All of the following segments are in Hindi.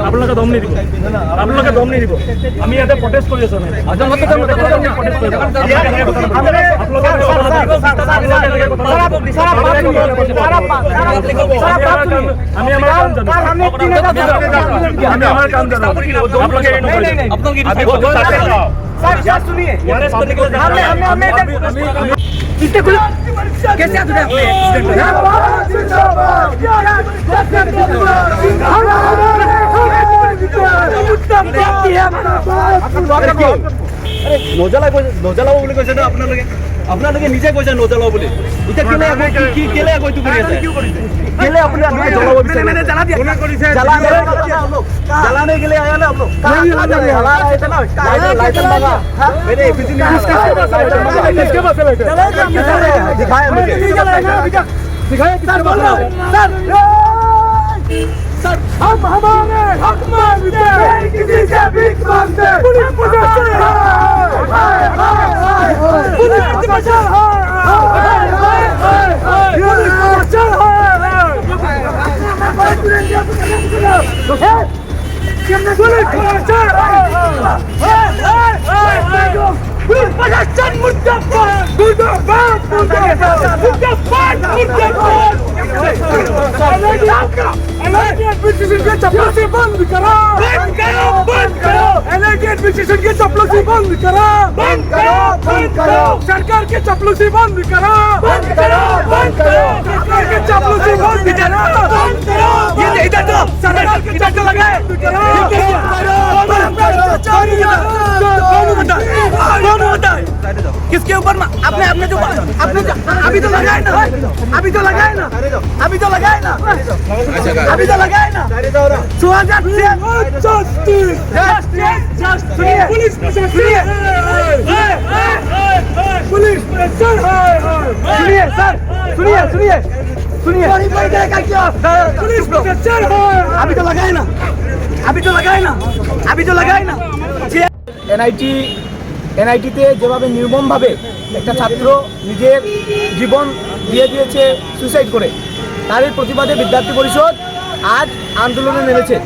আপোনালোকে দম নিদিব, আপোনালোকে দম নিদিব। আমি ইয়াতে প্ৰটেষ্ট কৰি আছো। আমি আমাৰ কাম জানো। सर सुनिए, इससे खुला कैसे आ तुझे নজলাব বুলি কৈছে ন আপোনালোকে নিজে কৈছে নজলাব বুলি। এতিয়া কেলে কৈতো কৰি আছে কেলে আপুনি জ্বলাব বিচাৰে जलाने के लिए आया ना आप लोग जला रहे थे ना लाइसेंस लगा मैंने दिखाया मुझे दिखाया सर बोल रहा हूँ सर हम हमारे हक मांगते हैं किसी से भीख मांगते पुलिस प्रशासन पुलिस प्रशासन चपलों बंद करो सरकार के चपलों बंद करो सरकार के चपलों बंद करो ये इधर तो सरकार के चक्कर लगाए कौन होता है किसके ऊपर आपने जो अभी तो लगाए ना अभी तो लगाए ना अभी तो लगाए ना अभी तो लगाए ना पुलिस पुलिस सुनिए सर सुनिए सुनिए सुनिए पुलिस अभी तो लगाए ना अभी तो लगाए ना अभी तो लगाए ना এনআইটিতে যেভাবে নির্মমভাবে একটা ছাত্র নিজের জীবন দিয়ে দিয়েছে সুইসাইড করে, তারই প্রতিবাদে বিদ্যার্থী পরিষদ আজ আন্দোলনে নেমেছে।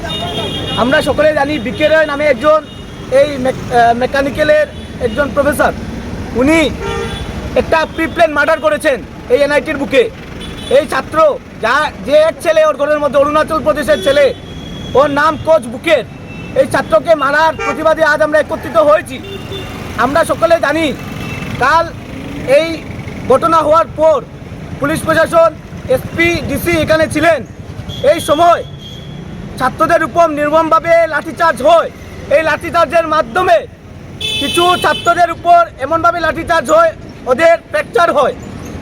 আমরা সকলে জানি বিকে রয় নামে একজন এই মেকানিক্যালের একজন প্রফেসর, উনি একটা প্রিপ্লেন মার্ডার করেছেন এই এনআইটির বুকে। এই ছাত্র যে এক ছেলে ওর ঘরের মধ্যে অরুণাচল প্রদেশের ছেলে, ওর নাম কোচ বুকের, এই ছাত্রকে মারার প্রতিবাদে আজ আমরা একত্রিত হয়েছি। আমরা সকলে জানি কাল এই ঘটনা হওয়ার পর পুলিশ প্রশাসন এসপি ডিসি এখানে ছিলেন। এই সময় ছাত্রদের উপর নির্মমভাবে লাঠিচার্জ হয়। এই লাঠিচার্জের মাধ্যমে কিছু ছাত্রদের উপর এমনভাবে লাঠিচার্জ হয় ওদের ফ্র্যাকচার হয়।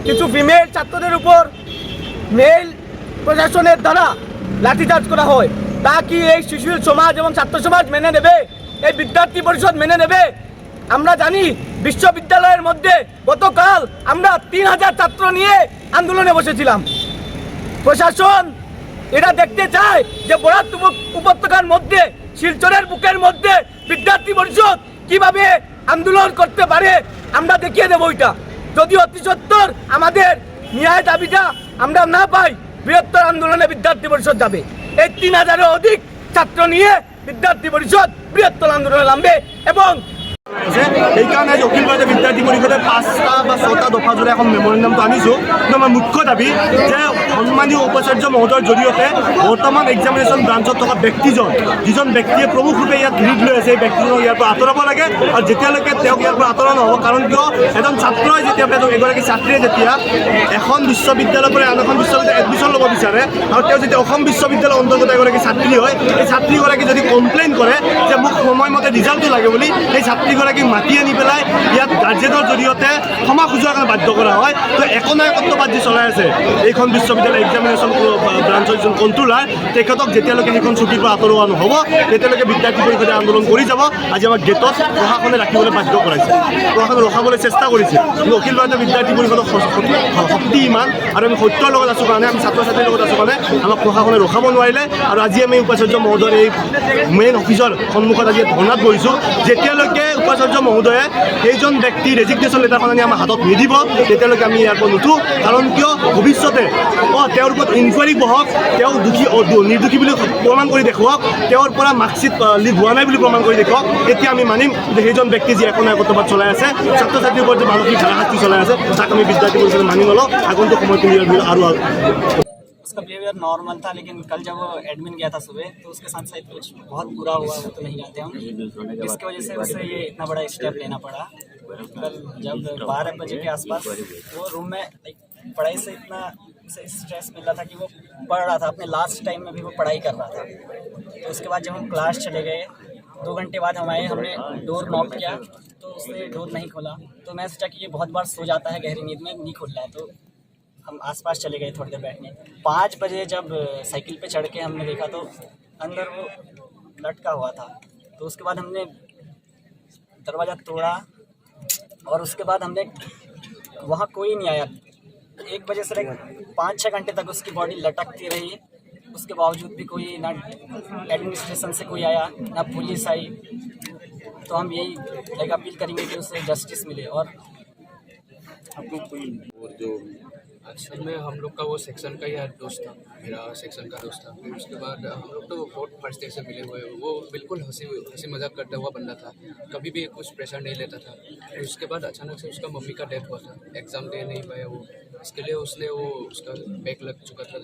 কিছু ফিমেল ছাত্রদের উপর মেল প্রশাসনের দ্বারা লাঠিচার্জ করা হয়। তা কি এই শিশু সমাজ এবং ছাত্র সমাজ মেনে নেবে? এই বিদ্যার্থী পরিষদ মেনে নেবে? আমরা জানি বিশ্ববিদ্যালয়ের মধ্যে গতকাল আমরা 3000 ছাত্র নিয়ে আন্দোলনে বসেছিলাম। প্রশাসন এটা দেখতে চায় যে বরাক উপত্যকার মধ্যে শিলচরের বুকের মধ্যে বিদ্যার্থী পরিষদ কিভাবে আন্দোলন করতে পারে আমরা দেখিয়ে দেবো। ওইটা যদি অতি সত্বর আমাদের ন্যায় দাবিটা আমরা না পাই, বৃহত্তর আন্দোলনে বিদ্যার্থী পরিষদ যাবে। এই 3000-এরও অধিক ছাত্র নিয়ে বিদ্যার্থী পরিষদ বৃহত্তর আন্দোলনে নামবে। এবং সেইকাৰণে অখিল ভাৰতীয় বিদ্যাৰ্থী পৰিষদে 5টা বা 6টা দফা জোৰে এখন মেমৰেণ্ডামটো আনিছোঁ। কিন্তু আমাৰ মুখ্য দাবী যে সন্মানীয় উপাচাৰ্য মহোদয়ৰ জৰিয়তে বৰ্তমান এক্সামিনেশ্যন ব্ৰাঞ্চত থকা ব্যক্তিজন, যিজন ব্যক্তিয়ে প্ৰমুখৰূপে ইয়াত লিড লৈ আছে, এই ব্যক্তিজনক ইয়াৰ পৰা আঁতৰাব লাগে। আৰু যেতিয়ালৈকে তেওঁক ইয়াৰ পৰা আঁতৰা নহ'ব, কাৰণ কিয় এজন ছাত্ৰই যেতিয়া এগৰাকী ছাত্ৰীয়ে যেতিয়া এখন বিশ্ববিদ্যালয়ৰ পৰা আন এখন বিশ্ববিদ্যালয়ত এডমিশ্যন ল'ব বিচাৰে আৰু তেওঁ যেতিয়া অসম বিশ্ববিদ্যালয়ৰ অন্তৰ্গত এগৰাকী ছাত্ৰী হয়, এই ছাত্ৰীগৰাকী যদি কমপ্লেইন কৰে যে মোক সময়মতে ৰিজাল্টটো লাগে বুলি, সেই ছাত্ৰীগৰাকীক মাতি আনি পেলাই ইয়াত গাৰ্জেনৰ জৰিয়তে ক্ষমা খোজাৰ কাৰণে বাধ্য কৰা হয়। তো একনায়কত্ববাদ যি চলাই আছে এইখন বিশ্ববিদ্যালয় এক্সামিনেশ্যন ব্ৰাঞ্চৰ যিজন কণ্ট্ৰলাৰ, তেখেতক যেতিয়ালৈকে সেইখন ছুটিৰ পৰা আঁতৰোৱা নহ'ব তেতিয়ালৈকে বিদ্যাৰ্থী পৰিষদে আন্দোলন কৰি যাব। আজি আমাক গেটত প্ৰশাসনে ৰাখিবলৈ বাধ্য কৰাইছে, প্ৰশাসনে ৰখাবলৈ চেষ্টা কৰিছে। কিন্তু অখিল ভাৰতীয় বিদ্যাৰ্থী পৰিষদৰ শক্তি ইমান আৰু আমি সত্যৰ লগত আছোঁ কাৰণে, আমি ছাত্ৰ ছাত্ৰীৰ লগত আছোঁ কাৰণে আমাক প্ৰশাসনে ৰখাব নোৱাৰিলে। আৰু আজি আমি উপাচাৰ্য মহোদয়ৰ এই মেইন অফিচৰ সন্মুখত আজি ধৰ্ণাত বহিছোঁ। যেতিয়ালৈকে উপাচাৰ্য মহোদয়ে সেইজন ব্যক্তিৰ ৰেজিগনেশ্যন লেটাৰখন আনি আমাৰ হাতত নিদিব তেতিয়ালৈকে আমি ইয়াৰ পৰা নুঠোঁ। কাৰণ কিয় ভৱিষ্যতে তেওঁৰ ওপৰত ইনকুৱাৰী বহক, তেওঁ নিৰ্দোষী বুলি প্ৰমাণ কৰি দেখুৱাওক, তেওঁৰ পৰা মাৰ্কশ্বিট লিক হোৱা নাই বুলি প্ৰমাণ কৰি দেখুৱাওক। তেতিয়া আমি মানিম যে সেইজন ব্যক্তি যি একো নাই কৰ্তব্যত চলাই আছে, ছাত্ৰ ছাত্ৰীৰ ওপৰত যে মানসিক হাৰাশাস্তি চলাই আছে, তাক আমি বিদ্যাৰ্থী পৰিষদে মানি নলওঁ। আগন্তুক সময়খিনি আৰু उसका बिहेवियर नॉर्मल था, लेकिन कल जब वो एडमिन गया था सुबह तो उसके साथ शायद कुछ बहुत बुरा हुआ, वो तो नहीं जानते हम, जिसकी वजह से उसे ये इतना बड़ा स्टेप लेना पड़ा। कल जब 12 बजे के आसपास वो रूम में पढ़ाई से इतना उसे स्ट्रेस मिल रहा था कि वो पढ़ रहा था, अपने लास्ट टाइम में भी वो पढ़ाई कर रहा था। तो उसके बाद जब हम क्लास चले गए, 2 घंटे बाद हम आए, हमने डोर नॉक किया तो उसने डोर नहीं खोला। तो मैं सोचा कि ये बहुत बार सो जाता है गहरी नींद में, नहीं खोल रहा है। तो हम आसपास चले गए थोड़ी देर बैठने। 5 बजे जब साइकिल पे चढ़ के हमने देखा तो अंदर वो लटका हुआ था। तो उसके बाद हमने दरवाज़ा तोड़ा और उसके बाद हमने वहाँ कोई नहीं आया। 1 बजे से 5-6 घंटे तक उसकी बॉडी लटकती रही, उसके बावजूद भी कोई ना एडमिनिस्ट्रेशन से कोई आया ना पुलिस आई। तो हम यही अपील करेंगे कि उसे जस्टिस मिले। और जो एक्चुअल में हम लोग का वो सेक्शन का ही दोस्त था, मेरा सेक्शन का दोस्त था। फिर उसके बाद हम लोग तो बहुत फर्स्ट डे से मिले हुए, वो बिल्कुल हंसी मजाक करता हुआ बंदा था, कभी भी कुछ प्रेशर नहीं लेता था। फिर उसके बाद अचानक से उसका मम्मी का डेथ हुआ था, एग्ज़ाम दे नहीं पाया वो, इसके लिए उसका बैक लग चुका था।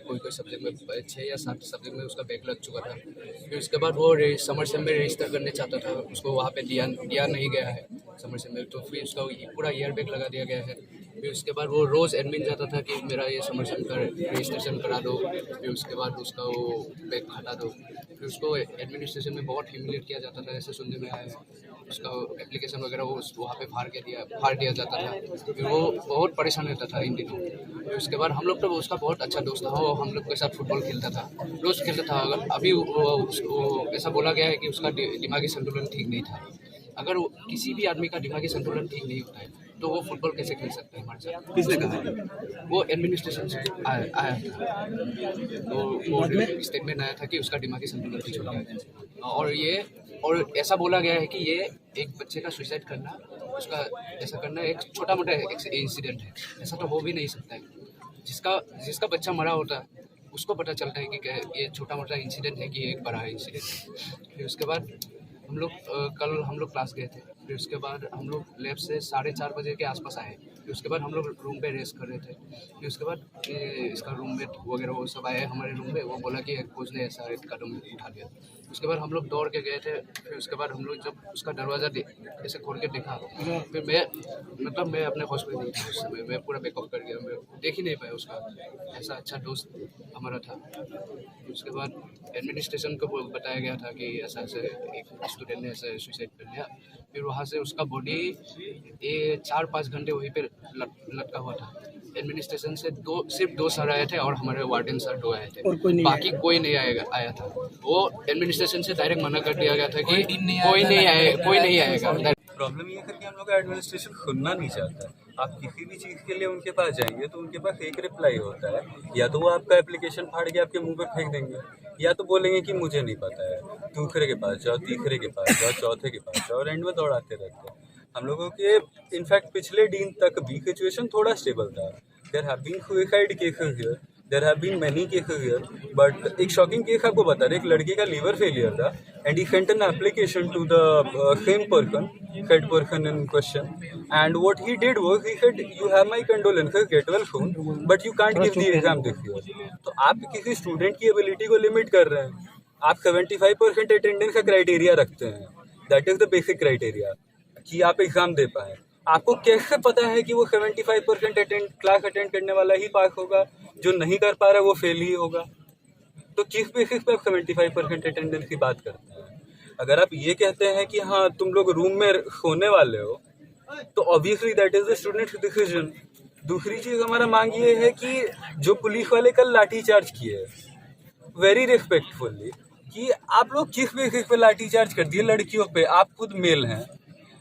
कोई सब्जेक्ट में 6 या 7 सब्जेक्ट में उसका बैक लग चुका था। फिर उसके बाद वो समर सेम में रजिस्टर करने चाहता था, उसको वहाँ पे दिया नहीं गया है समर सेम में, तो फिर उसका पूरा ईयर बैक लगा दिया गया है। फिर उसके बाद वो रोज़ एडमिन जाता था कि मेरा ये समर सेम का रजिस्ट्रेशन करा दो, फिर उसके बाद उसका वो बैग हटा दो। फिर उसको एडमिनिस्ट्रेशन में बहुत ह्यूमिलेट किया जाता था, ऐसे सुनने में आया है। उसका एप्लीकेशन वगैरह वो वहाँ पे फाड़ दिया जाता था। फिर वो बहुत परेशान रहता था इन दिनों। फिर उसके बाद हम लोग तो उसका बहुत अच्छा दोस्त था, वो हम लोग के साथ फुटबॉल खेलता था, रोज़ खेलता था। अगर अभी वो ऐसा बोला गया है कि उसका दिमागी संतुलन ठीक नहीं था। अगर किसी भी आदमी का दिमागी संतुलन ठीक नहीं होता है तो वो फुटबॉल कैसे खेल सकते हैं हमारे साथ? किसने कहा? वो एडमिनिस्ट्रेशन से आया था, तो वो स्टेटमेंट आया था कि उसका दिमागी संतुलन ठीक होता है। और ऐसा बोला गया है कि ये एक बच्चे का सुसाइड करना, उसका ऐसा करना एक छोटा मोटा इंसिडेंट है, ऐसा तो हो भी नहीं सकता है। जिसका बच्चा मरा होता है उसको पता चलता है कि ये छोटा मोटा इंसिडेंट है कि एक बड़ा इंसिडेंट है। फिर उसके बाद कल हम लोग क्लास गए थे। फिर उसके बाद हम लोग लैब से 4:30 बजे के आसपास आए। फिर उसके बाद हम लोग रूम पे रेस्ट कर रहे थे। फिर उसके बाद इसका रूममेट वगैरह वो सब आए हमारे रूम में, वो बोला कि कोच ने ऐसा एक कदम उठा दिया। उसके बाद हम लोग दौड़ के गए थे। फिर उसके बाद हम लोग जब उसका दरवाज़ा ऐसे खोल के देखा, फिर मैं अपने होश में नहीं था उस समय, मैं पूरा बैकअप कर गया, मैं देख ही नहीं पाया उसका ऐसा अच्छा दोस्त हमारा था। उसके बाद एडमिनिस्ट्रेशन को बताया गया था कि ऐसा एक स्टूडेंट ने ऐसे सुसाइड कर लिया। फिर वहाँ से उसका बॉडी 4-5 घंटे वहीं पे लटका हुआ था। एडमिनिस्ट्रेशन से सिर्फ 2 सर आए थे और हमारे वार्डन सर 2 आए थे, बाकी कोई नहीं आया था। वो एडमिनिस्ट्रेशन से डायरेक्ट मना कर दिया गया था कि कोई नहीं आएगा। प्रॉब्लम ये है कि हम लोग का एडमिनिस्ट्रेशन सुनना नहीं चाहता है। आप किसी भी चीज़ के लिए उनके पास जाएंगे तो उनके पास एक रिप्लाई होता है, या तो वो आपका एप्लीकेशन फाड़ के आपके मुंह पे फेंक देंगे, या तो बोलेंगे कि मुझे नहीं पता है, दूसरे के पास जाओ, तीसरे के पास जाओ, चौथे के पास जाओ, और एंड में दौड़ाते रहते हैं। हम लोगों के इनफैक्ट पिछले दिन तक भी सिचुएशन थोड़ा स्टेबल था। There have been suicide cases here, there have been many cases here, but एक शॉकिंग केस आपको बता रहे, एक लड़के का लीवर फेलियर था and he sent an application to the same person in question, and what he did was he said you have my condolences, get well soon, but you can't give the exam this year. तो आप किसी स्टूडेंट की एबिलिटी को लिमिट कर रहे हैं। आप 75% अटेंडेंस का क्राइटेरिया रखते हैं, that is the basic criteria कि आप एग्जाम दे पाए। आपको कैसे पता है कि वो 75% क्लास अटेंड करने वाला ही पास होगा, जो नहीं कर पा रहा वो फेल ही होगा? तो किस बेसिस पे आप 75% अटेंडेंस की बात करते हैं? अगर आप ये कहते हैं कि हाँ तुम लोग रूम में सोने वाले हो, तो obviously that is the students decision. दूसरी चीज़ हमारा मांग ये है कि जो पुलिस वाले कल लाठी चार्ज किए वेरी रिस्पेक्टफुली, कि आप लोग किस बेसिस पे लाठी चार्ज कर दिए लड़कियों पे? आप खुद मेल हैं,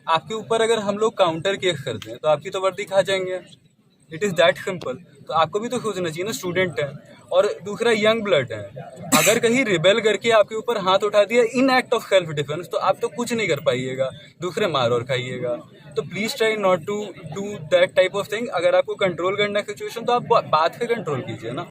आपके ऊपर अगर हम लोग काउंटर केस करते हैं तो आपकी तो वर्दी खा जाएंगे। It is that simple. तो आपको भी तो सोचना चाहिए ना, स्टूडेंट है और दूसरा यंग ब्लड है। अगर कहीं रिबेल करके आपके ऊपर हाथ उठा दिया in act of self defence, तो आप तो कुछ नहीं कर पाइएगा, दूसरे मार और खाइएगा। तो please try not to do that type of thing. अगर आपको कंट्रोल करना है सिचुएशन, तो आप बात पे कंट्रोल कीजिए ना।